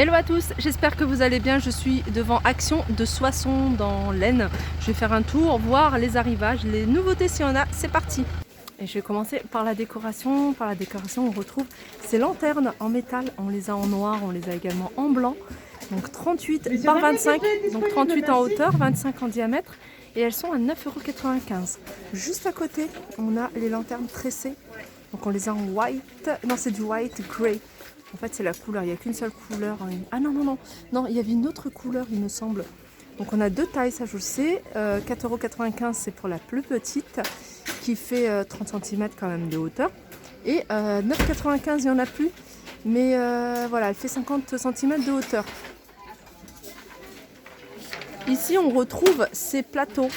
Hello à tous, j'espère que vous allez bien. Je suis devant Action de Soissons dans l'Aisne. Je vais faire un tour, voir les arrivages, les nouveautés s'il y en a. C'est parti. Et je vais commencer par la décoration. Par la décoration, on retrouve ces lanternes en métal. On les a en noir, on les a également en blanc. Donc 38 par 25, donc 38 en hauteur, 25 en diamètre. Et elles sont à 9,95 €. Juste à côté, on a les lanternes tressées. Donc on les a en white, non c'est du white grey. En fait c'est la couleur, il n'y a qu'une seule couleur. Ah non, il y avait une autre couleur il me semble. Donc on a deux tailles, ça je le sais. 4,95 € c'est pour la plus petite qui fait 30 cm quand même de hauteur. Et 9,95 € il n'y en a plus. Mais voilà, elle fait 50 cm de hauteur. Ici on retrouve ces plateaux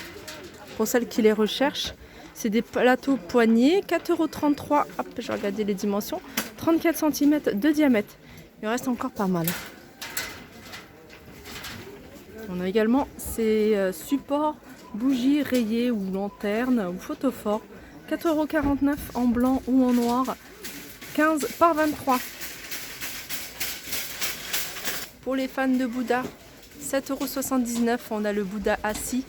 pour celles qui les recherchent. C'est des plateaux poignets, 4,33 €. Hop, je vais regarder les dimensions. 34 cm de diamètre. Il reste encore pas mal. On a également ces supports bougies rayées ou lanternes ou photophores. 4,49 € en blanc ou en noir. 15 par 23. Pour les fans de Bouddha, 7,79 €. On a le Bouddha assis.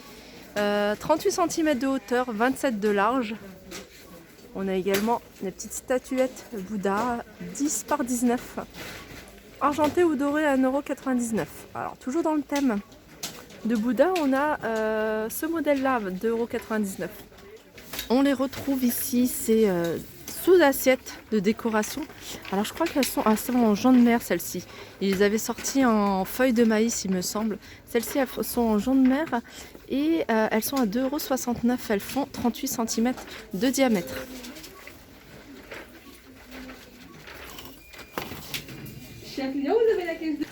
38 cm de hauteur, 27 de large. On a également des petites statuettes Bouddha, 10 par 19. Argenté ou doré à 1,99 €. Alors toujours dans le thème de Bouddha, on a ce modèle-là, 2,99 €. On les retrouve ici, c'est sous assiette de décoration. Alors je crois qu'elles sont en jonc de mer, celles-ci. Ils les avaient sorties en feuilles de maïs, il me semble. Celles-ci elles sont en jonc de mer et elles sont à 2,69 €. Elles font 38 cm de diamètre.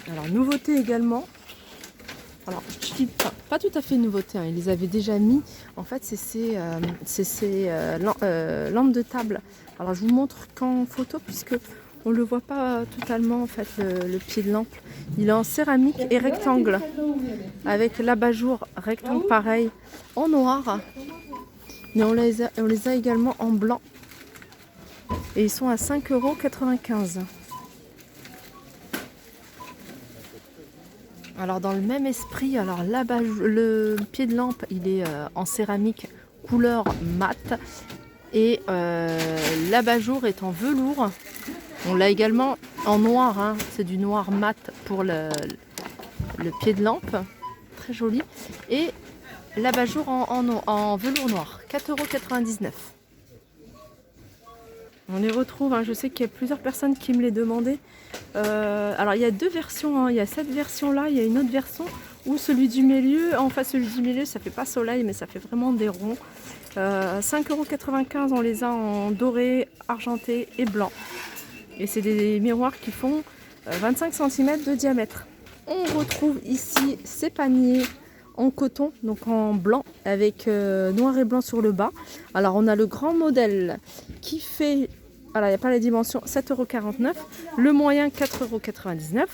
Alors nouveauté également. Alors je dis pas tout à fait nouveauté, hein. Ils les avaient déjà mis. En fait c'est ces lampes de table. Alors je vous montre qu'en photo puisque on le voit pas totalement en fait le pied de lampe. Il est en céramique et rectangle avec l'abat-jour rectangle pareil en noir. Mais on les a également en blanc et ils sont à 5,95 €. Alors dans le même esprit, alors là-bas le pied de lampe il est en céramique couleur mat et l'abat-jour est en velours. On l'a également en noir, hein. C'est du noir mat pour le pied de lampe, très joli. Et l'abat-jour en velours noir, 4,99 €. On les retrouve, hein. Je sais qu'il y a plusieurs personnes qui me les demandaient. Alors il y a deux versions, hein. Il y a cette version là, il y a une autre version où celui du milieu, celui du milieu ça fait pas soleil mais ça fait vraiment des ronds. 5,95 € on les a en doré, argenté et blanc. Et c'est des miroirs qui font 25 cm de diamètre. On retrouve ici ces paniers en coton, donc en blanc avec noir et blanc sur le bas. Alors on a le grand modèle qui fait, alors il n'y a pas la dimension, 7,49 €, le moyen 4,99 €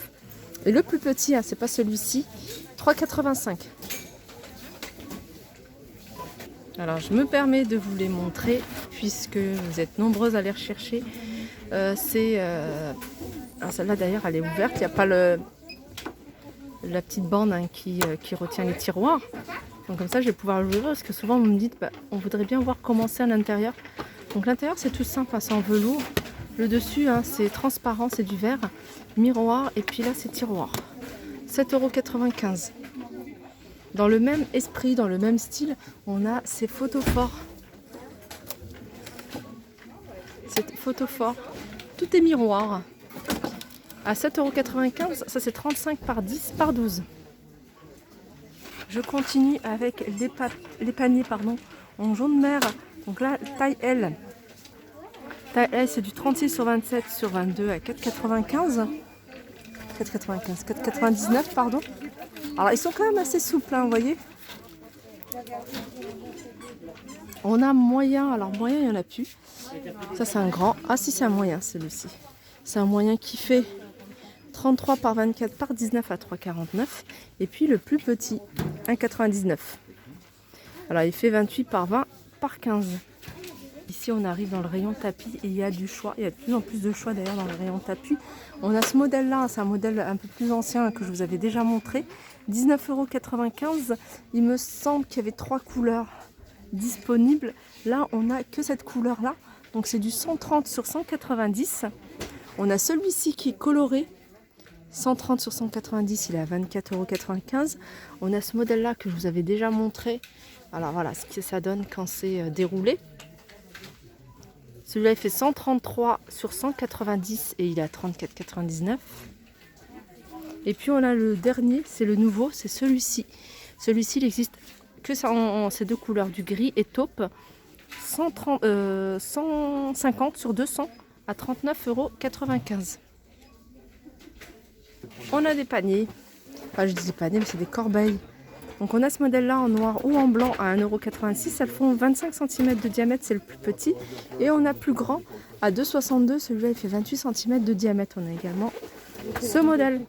et le plus petit, hein, c'est pas celui-ci, 3,85 €. Alors je me permets de vous les montrer puisque vous êtes nombreuses à les rechercher. Celle-là d'ailleurs elle est ouverte, il n'y a pas la petite bande, hein, qui retient les tiroirs. Donc comme ça je vais pouvoir l'ouvrir parce que souvent vous me dites on voudrait bien voir comment c'est à l'intérieur. Donc l'intérieur c'est tout simple, hein, c'est en velours. Le dessus, hein, c'est transparent, c'est du verre, miroir et puis là c'est tiroir. 7,95 €. Dans le même esprit, dans le même style, on a ces photophores. Tout est miroir. À 7,95 €, ça c'est 35 par 10 par 12. Je continue avec les paniers en jaune mer. Donc là, taille L. Taille L, c'est du 36 sur 27 sur 22 à 4,99 €, pardon. Alors ils sont quand même assez souples, hein, vous voyez. On a moyen, alors moyen il n'y en a plus. Ça c'est un grand. Ah si, c'est un moyen celui-ci. C'est un moyen qui fait 33 par 24 par 19 à 3,49 €. Et puis le plus petit, 1,99 €. Alors il fait 28 par 20 par 15. Ici on arrive dans le rayon tapis et il y a du choix, il y a de plus en plus de choix d'ailleurs dans le rayon tapis. On a ce modèle là, c'est un modèle un peu plus ancien que je vous avais déjà montré, 19,95 €. Il me semble qu'il y avait 3 couleurs disponibles. Là on n'a que cette couleur là, donc c'est du 130 sur 190. On a celui-ci qui est coloré, 130 sur 190, il est à 24,95 €. On a ce modèle là que je vous avais déjà montré. Alors voilà ce que ça donne quand c'est déroulé. Celui-là il fait 133 sur 190 et il est à 34,99 €. Et puis on a le dernier, c'est le nouveau, c'est celui-ci. Celui-ci il existe que ça en ces deux couleurs, du gris et taupe. 150 sur 200 à 39,95 €. On a des paniers, enfin je dis des paniers mais c'est des corbeilles. Donc on a ce modèle là en noir ou en blanc à 1,86 €. Elles font 25 cm de diamètre, c'est le plus petit. Et on a plus grand à 2,62 €. Celui-là il fait 28 cm de diamètre. On a également ce modèle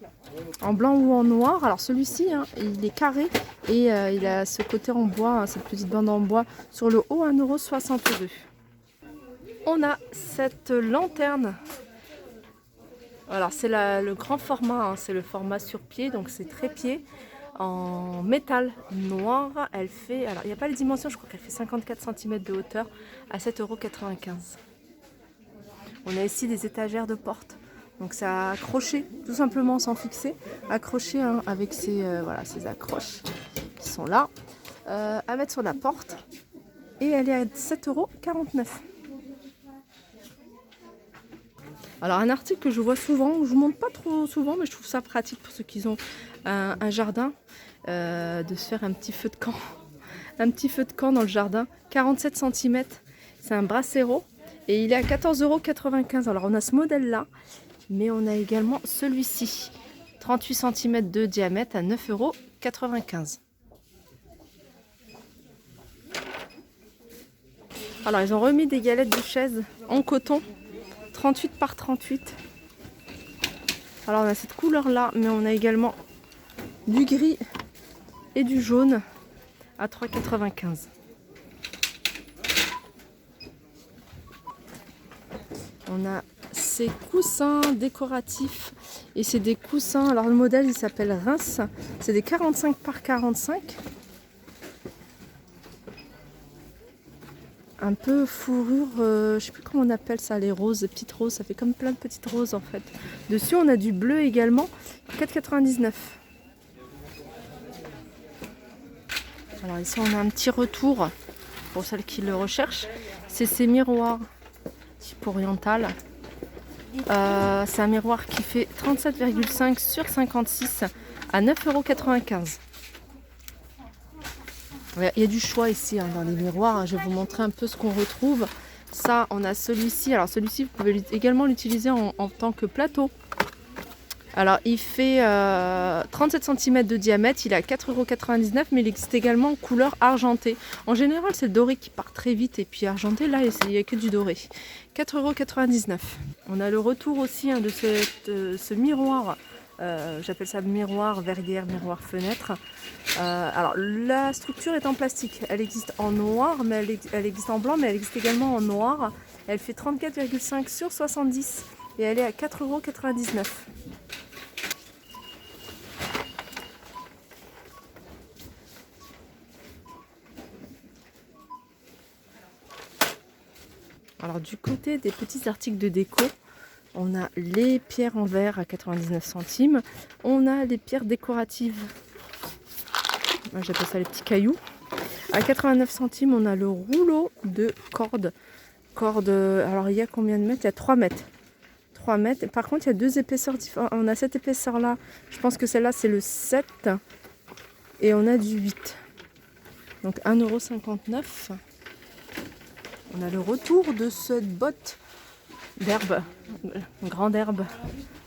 en blanc ou en noir. Alors celui-ci il est carré et il a ce côté en bois, cette petite bande en bois sur le haut, 1,62 €. On a cette lanterne. Alors c'est le grand format, c'est le format sur pied, donc c'est trépied en métal noir. Elle fait, alors il n'y a pas les dimensions, je crois qu'elle fait 54 cm de hauteur à 7,95 €. On a ici des étagères de porte, donc c'est à accrocher tout simplement sans fixer, accrocher avec ces accroches qui sont là, à mettre sur la porte, et elle est à 7,49 €. Alors un article que je vois souvent, je ne vous montre pas trop souvent, mais je trouve ça pratique pour ceux qui ont un jardin, de se faire un petit feu de camp. Un petit feu de camp dans le jardin, 47 cm, c'est un Bracero et il est à 14,95 €. Alors on a ce modèle là, mais on a également celui-ci, 38 cm de diamètre à 9,95 €. Alors ils ont remis des galettes de chaises en coton, 38 par 38. Alors on a cette couleur là, mais on a également du gris et du jaune à 3,95 €. On a ces coussins décoratifs et c'est des coussins, alors le modèle il s'appelle Reims, c'est des 45 par 45. Un peu fourrure, je sais plus comment on appelle ça, les roses, les petites roses, ça fait comme plein de petites roses en fait. Dessus on a du bleu également, 4,99 €. Alors ici on a un petit retour pour celles qui le recherchent, c'est ces miroirs type oriental. C'est un miroir qui fait 37,5 sur 56 à 9,95 €. Il y a du choix ici dans les miroirs, je vais vous montrer un peu ce qu'on retrouve. Ça, on a celui-ci. Alors celui-ci, vous pouvez également l'utiliser en tant que plateau. Alors il fait 37 cm de diamètre, il est à 4,99 €, mais il existe également en couleur argentée. En général, c'est le doré qui part très vite, et puis argenté, là, il n'y a que du doré. 4,99 €. On a le retour aussi de ce miroir. J'appelle ça miroir verrière, miroir fenêtre. Alors la structure est en plastique, elle existe en noir, mais elle existe en blanc, mais elle existe également en noir. Elle fait 34,5 sur 70 et elle est à 4,99 €. Alors du côté des petits articles de déco, on a les pierres en verre à 99 centimes. On a les pierres décoratives. Moi j'appelle ça les petits cailloux. À 89 centimes, on a le rouleau de cordes. Alors il y a combien de mètres? Il y a 3 mètres. 3 mètres. Par contre, il y a deux épaisseurs différentes. On a cette épaisseur là. Je pense que celle-là c'est le 7. Et on a du 8. Donc 1,59 €. On a le retour de cette botte d'herbe, grande herbe,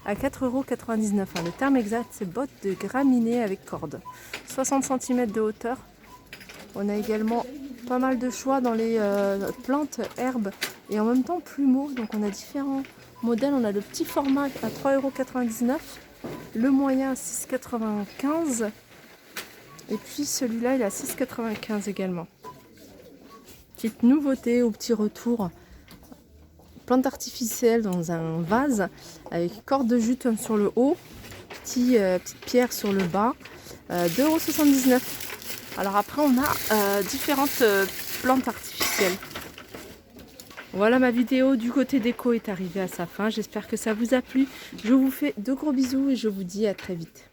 à 4,99 €. Le terme exact, c'est botte de graminées avec corde. 60 cm de hauteur. On a également pas mal de choix dans les plantes, herbes et en même temps plumeaux. Donc on a différents modèles. On a le petit format à 3,99 €, le moyen à 6,95 € et puis celui-là il est à 6,95 € également. petite nouveauté ou petit retour. Plante artificielle dans un vase avec corde de jute sur le haut, petite pierre sur le bas, 2,79 €. Alors après on a différentes plantes artificielles. Voilà, ma vidéo du côté déco est arrivée à sa fin. J'espère que ça vous a plu. Je vous fais de gros bisous et je vous dis à très vite.